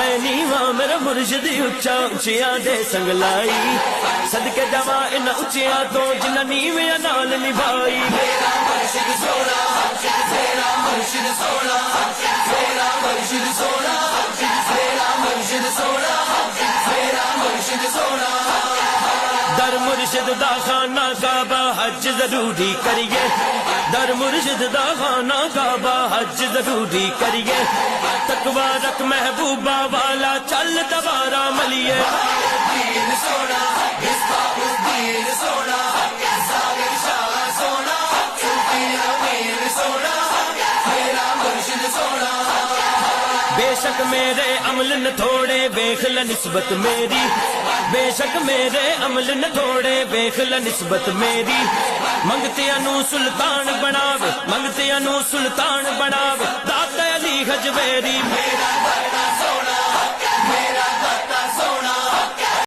میں نیواں میرا مرشد اچا اچیاں دے سنگ لائی صدقے جاواں انہاں اچیاں تو جنہاں نیویاں نال نبھائی میرا مرشد سونا میرا مرشد سونا میرا مرشد سونا میرا مرشد سونا میرا مرشد سونا در مرشد دا خانہ کعبہ حج ضروری کریے در مرشد دا خانہ کعبہ حج ضروری کریے تقوی رکھ محبوبہ والا چل دوبارہ ملیے دین سونا مصباح الدین سونا ظاہر شاہ سونا صوفی امیر سونا میرا مرشد سونا بے شک میرے عمل نہ تھوڑے ویکھ لے نسبت میری بے شک میرے عمل نہ تھوڑے ویکھ لے نسبت میری منگتیاں نو سلطان بناوے منگتیاں نو سلطان بناوے داتا علی حجویری میرا